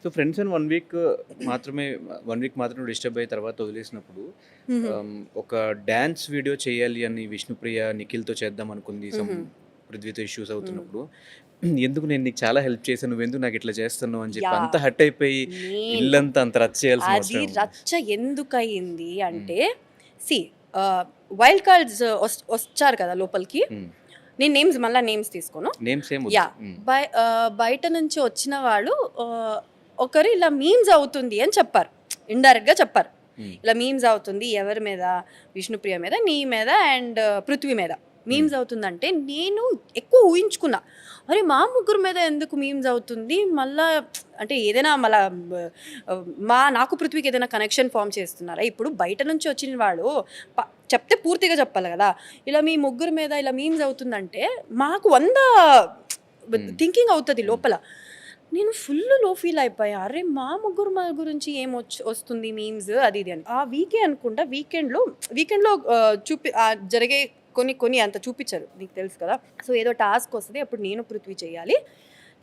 So friends అని 1 week మాత్రమే 1 week మాత్రమే డిస్టర్బ్ అయిన తర్వాత వదిలేసినప్పుడు హుహు. ఒక డాన్స్ వీడియో చేయాలి అని విష్ణుప్రియ, నిఖిల్‌తో చేద్దాం అనుకుంది. హుహు. పృథ్వీతో ఇష్యూస్ హ్మ్. అవుతున్నప్పుడు ఎందుకు నేను నీకు చాలా హెల్ప్ చేశాను. నువ్వెందుకు నాకు ఇట్లా చేస్తున్నావు అని చెప్పి అంత యాహ్! హర్ట్ అయిపోయి మెయిన్ ఇల్లంతా అంత రచ్చ చేయాల్సిన అది అవసరం ఏముంది? రచ్చ ఎందుకయింది హ్మ్. అంటే, సీ వైల్డ్ కార్డ్స్ వచ్చారు కదా లోపలికి. హ్మ్. నేను మళ్ళా నేమ్స్ తీసుకోను. నేమ్స్ ఏం వద్దు. యాహ్! హ్మ్. బయట నుంచి వచ్చిన వాళ్ళు ఒకరు ఇలా మీమ్స్ అవుతుంది అని చెప్పారు. ఇండైరెక్ట్‌గా చెప్పారు. హ్మ్. ఇలా మీమ్స్ అవుతుంది ఎవరి మీద? విష్ణుప్రియ మీద, నీ మీద అండ్ పృథ్వీ మీద. హ్మ్. మీమ్స్ అవుతుందంటే నేను ఎక్కువ ఊహించుకున్నా. అరే! మా ముగ్గురు మీద ఎందుకు మీమ్స్ అవుతుంది? మళ్ళా అంటే ఏదైనా మళ్ళా నాకు పృథ్వీకి ఏదైనా కనెక్షన్ ఫార్మ్ చేస్తున్నారా? ఇప్పుడు బయట నుంచి వచ్చిన వాడు ప చెప్తే పూర్తిగా చెప్పాలి గదా! ఇలా మీ ముగ్గురు మీద ఇలా మీమ్స్ అవుతుందంటే మాకు 100 హ్మ్. థింకింగ్ అవుతది హ్మ్. లోపల. నేను ఫుల్లు లో ఫీల్ అయిపోయా. అరే! మా గురించి వస్తుంది మీమ్స్ అది ఇది అని. ఆ వీకే అనుకుంటా వీకెండ్‌లో జరిగే కొన్ని కొన్ని అంత చూపిచ్చరు. నీకు తెలుసు కదా! సో, ఏదో టాస్క్ వస్తది. అప్పుడు నేను పృథ్వీ చేయాలి.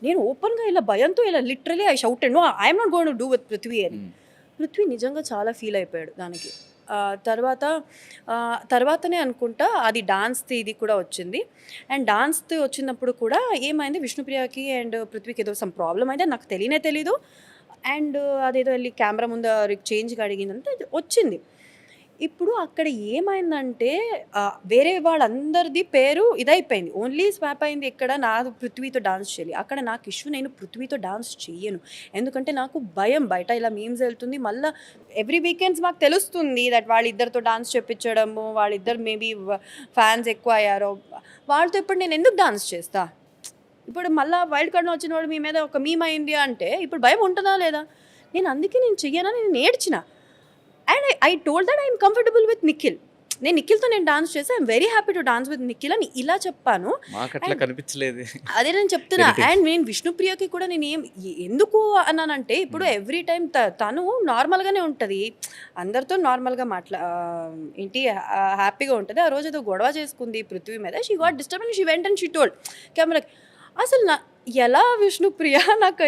నేను ఓపెన్‌గా ఇలా భయంతో ఇలా literally I shouted no I am not going to do with Prithvi అని. హ్మ్. పృథ్వీ నిజంగా చాలా ఫీల్ అయిపోయాడు దానికి. తర్వాత తర్వాతనే అనుకుంటా అది డాన్స్‌ది ఇది కూడా వచ్చింది. అండ్ డాన్స్‌ది వచ్చినప్పుడు కూడా ఏమైంది విష్ణుప్రియకి అండ్ పృథ్వీకి ఏదో సమ్ ప్రాబ్లమ్ అయితే నాకు తెలియనే తెలీదు. అండ్ అదేదో ఎళ్లి కెమెరా ముందు చేంజ్‌గా అడిగిందంటే వచ్చింది. ఇప్పుడు అక్కడ ఏమైందంటే వేరే వాళ్ళందరిది పేరు ఇదైపోయింది. ఓన్లీ స్వాప్ అయింది ఎక్కడ నాది పృథ్వీతో డాన్స్ చేయాలి. అక్కడ నాకు ఇష్యూ నేను పృథ్వీతో డాన్స్ చెయ్యను. ఎందుకంటే నాకు భయం బయట ఇలా మీమ్స్ ఎళ్తుంది. మళ్ళా ఎవ్రీ వీకెండ్స్ మాకు తెలుస్తుంది దట్ వాళ్ళిద్దరితో డాన్స్ చేపిచ్చడము, వాళ్ళిద్దరు మేబీ ఫ్యాన్స్ ఎక్కువ అయ్యారో, వాళ్ళతో ఇప్పుడు నేను ఎందుకు డాన్స్ చేస్తా? ఇప్పుడు మళ్ళా వైల్డ్ కార్డ్‌లో వచ్చినోడు మీ మీద ఒక మీమ్ అయింది అంటే ఇప్పుడు భయం ఉంటదా లేదా? నేను చెయ్యనని నేను ఏడ్చిన. And I told that I'm comfortable with Nikhil. నిఖిల్‌తో డాన్స్ చేశా. I'm very happy to dance with Nikhil అని ఇలా చెప్పాను. మాకట్లా అండ్ కనిపించలేదే. అదే నేను చెప్తున్నా. వెరీ అండ్ నేను విష్ణుప్రియకి కూడా ఎందుకు అన్నానంటే ఇప్పుడు హ్మ్. ఎవ్రీ టైమ్ తను నార్మల్‌గానే ఉంటది. అందరితో నార్మల్‌గా ఏంటి హ్యాపీగా ఉంటది. ఆ రోజు ఏదో గొడవ చేసుకుంది పృథ్వీ మీద. She hmm. Got disturbed and she went and she told కెమెరాకి. అసలు ఎలా విష్ణుప్రియ నాకు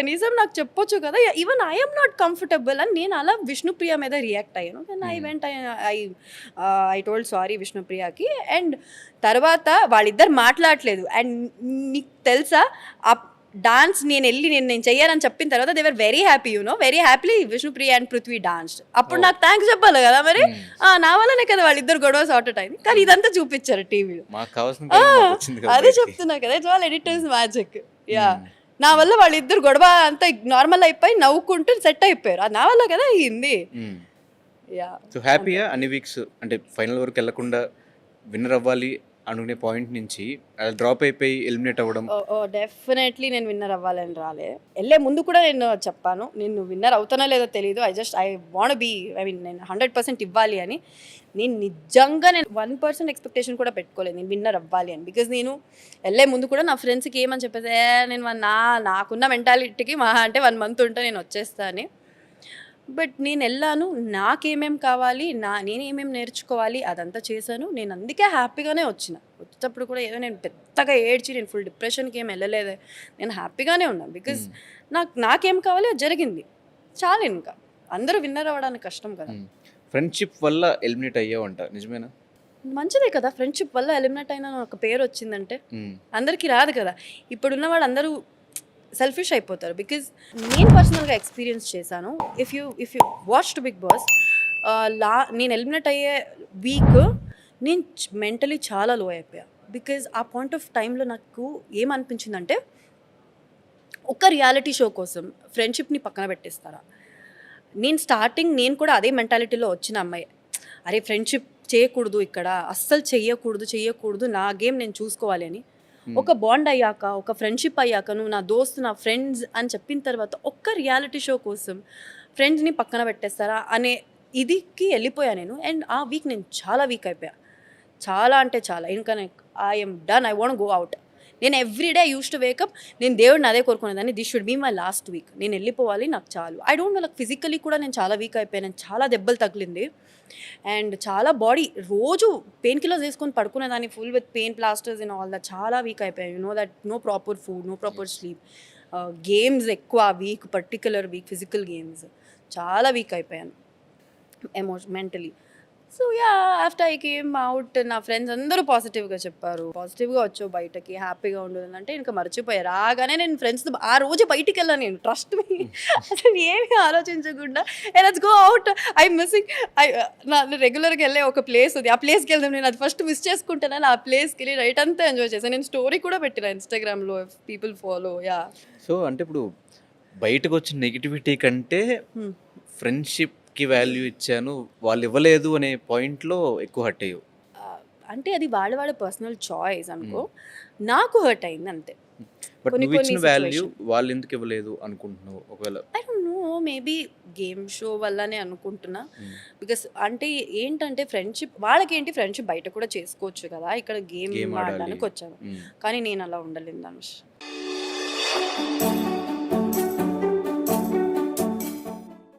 చెప్పొచ్చు కదా! Even I am not comfortable అని నేను అలా విష్ణుప్రియ మీద రియాక్ట్ అయ్యాను. Then I hmm. Went I I told sorry విష్ణుప్రియకి. అండ్ తర్వాత వాళ్ళిద్దరు మాట్లాడట్లేదు. అండ్ నీకు తెలుసా? ఆహ్, డాన్స్ నేను చెయ్యనని చెప్పిన తర్వాత they were very happy very happily Vishnupriya and Prithvi danced. అప్పుడు ఓహ్! నాకు థాంక్స్ చెప్పాలి గదా! మరి. హ్మ్. నా వల్లనే కదా వాళ్ళిద్దరు గొడవ సార్ట్ ఔట్ అయింది. కానీ హ్మ్. ఇదంతా చూపిచ్చారు టీవీలో. మాకు కావాల్సిన ఆ! కంటెంట్ మాకొచ్చింది కదా అదే బయటికి. చెప్తున్నా కదా! ఇట్స్ ఆల్ హ్మ్. Editors magic. యాహ్! హ్మ్. నా హ్మ్. వల్ల వాళ్ళిద్దరు గొడవ అంతా నార్మల్ అయిపోయి నవ్వుకుంటూ సెట్ అయిపోయారు. అది నా వల్ల కదా అయింది. హ్మ్. యాహ్! సో, అంతే. హ్యాపీయా అన్ని వీక్స్ అంటే ఫైనల్ వరకెళ్ళకుండా విన్నర్ అవ్వాలి అనుకునే పాయింట్ నుంచి డ్రాప్ అయిపోయి ఎలిమినేట్ అవ్వడం. ఓహ్! ఓహ్! డెఫినైట్‌లీ నేను విన్నర్ అవ్వాలని రాలే. ఎళ్ళే ముందు కూడా నేను చెప్పాను. నేను విన్నర్ అవుతానో లేదో తెలీదు. ఐ వాంట్ బి నేను 100% ఇవ్వాలి అని. నేను 1% ఎక్స్‌పెక్టేషన్ కూడా పెట్టుకోలేదు. నేను విన్నర్ అవ్వాలి అని. బికాజ్ నేను ఎళ్ళే ముందు కూడా నా ఫ్రెండ్స్‌కి ఏమని చెప్పేసా, నేను నాకున్న మెంటాలిటీకి మహా అంటే 1 మంత్ ఉంటే నేను వచ్చేస్తా అని. బట్ నేనెళ్ళాను. నాకేమేం కావాలి, నేనేమేం నేర్చుకోవాలి అదంతా చేశాను. నేను అందుకే హ్యాపీగానే వచ్చిన. వచ్చేటప్పుడు కూడా ఏదో నేను పెద్దగా ఏడ్చి నేను ఫుల్ డిప్రెషన్‌కి ఏమి ఎళ్ళలేదే. నేను హ్యాపీగానే ఉన్నా. బికాజ్ హ్మ్. నాకేం కావాలో అది జరిగింది. చాలింక. అందరూ విన్నర్ అవ్వడానికి కష్టం కదా! హ్మ్. ఫ్రెండ్‌షిప్ వల్ల ఎలిమినేట్ అయ్యావంట. నిజమేనా? మంచిదే కదా! ఫ్రెండ్‌షిప్ వల్ల ఎలిమినేట్ అయిన ఒక పేరొచ్చిందంటే. హ్మ్. అందరికి రాదు కదా! ఇప్పుడున్న వాళ్ళందరూ సెల్ఫిష్ అయిపోతారు. బికాజ్ నేను పర్సనల్‌గా ఎక్స్‌పీరియన్స్ చేశాను. If you watched 'Bigg Boss' నేను ఎలిమినేట్ అయ్యే వీక్ నేను మెంటలీ చాలా లో అయిపోయా. బికాజ్ ఆ పాయింట్ ఆఫ్ టైమ్‌లో నాకు ఏమనిపించిందంటే, ఒక రియాలిటీ షో కోసం ఫ్రెండ్‌షిప్‌ని పక్కన పెట్టేస్తారా? నేను కూడా అదే మెంటాలిటీలో వచ్చిన అమ్మాయే. అరే! ఫ్రెండ్‌షిప్ చేయకూడదు ఇక్కడ. అస్సలు చెయ్యకూడదు. నా గేమ్ నేను చూసుకోవాలి అని. హ్మ్. ఒక బాండ్ అయ్యాక, ఒక ఫ్రెండ్‌షిప్ అయ్యాక, నువ్వు నా దోస్తు, నా ఫ్రెండ్స్ అని చెప్పిన తర్వాత, ఒక్క రియాలిటీ షో కోసం ఫ్రెండ్స్‌ని పక్కన పెట్టేస్తారా అనే ఇదికి ఎళ్ళిపోయా నేను. అండ్ ఆ వీక్ నేను చాలా వీక్ అయిపోయా. చాలా అంటే చాలా. ఇంకా I am done. I want go out. నేను every day used to wake up. నేను దేవుడిని అదే కోరుకునేదాన్ని. This should be my last week. నేనెళ్ళిపోవాలి. నాకు చాలు. I don't know like physically కూడా నేను చాలా వీక్ అయిపోయాను. చాలా దెబ్బలు తగిలింది. అండ్ చాలా బాడీ రోజు పెయిన్ కిల్లర్స్ యేసుకొని పడుకునేదాన్ని. Full with pain plasters and all that. చాలా వీక్ అయిపోయా. You know that no proper food, no proper yes. Sleep. Games ఎక్కువ weak, particular weak physical games చాలా వీక్ అయిపోయాను mentally. So yeah, after I came out నా friends అందరూ పాజిటివ్గా చెప్పారు, పాజిటివ్గా వచ్చావు బయటకి, హ్యాపీగా ఉండదు అంటే ఇంకా మర్చిపోయారు. రాగానే నేను ఫ్రెండ్స్తో ఆ రోజు బయటికి వెళ్ళాను, నేను ట్రస్ట్ మీ అసలు ఏమీ ఆలోచించకుండా let's go out, I missing నా రెగ్యులర్గా వెళ్ళే ఒక ప్లేస్ ఉంది, ఆ ప్లేస్కి వెళ్దాం, నేను అది ఫస్ట్ మిస్ చేసుకుంటానని ఆ ప్లేస్కి వెళ్ళి నైట్ అంతా ఎంజాయ్ చేశాను. నేను స్టోరీ కూడా పెట్టిన ఇన్స్టాగ్రామ్లో, పీపుల్ ఫాలో. యా. సో అంటే ఇప్పుడు బయటకు వచ్చిన నెగిటివిటీ కంటే ఫ్రెండ్షిప్కి వాల్యూ ఇచ్చాను, వాళ్ళు ఇవ్వలేదు అనే పాయింట్లో ఎక్కువ హర్ట్ అయ్యావు. అంటే అది వాళ్ళ పర్సనల్ చాయిస్ అనుకో, నాకు హర్ట్ అయింది అంతే. బట్ కొన్ని నువ్వు ఇచ్చిన కొన్ని వాల్యూ situation. వాళ్ళు ఎందుకు ఇవ్వలేదు అనుకుంటున్నావు ఒకవేళ? I don't no, maybe game show వల్లనే అనుకుంటున్నా. బికాస్ అంటే ఏంటంటే ఫ్రెండ్షిప్ వాళ్ళకేంటి, ఫ్రెండ్షిప్ బయట కూడా చేసుకోవచ్చు కదా, ఇక్కడ గేమ్ గేమ్ ఆడాలి. ఆడడానికి వచ్చాను. మ్మ్. కానీ నేను అలా ఉండలేను ధనుష్.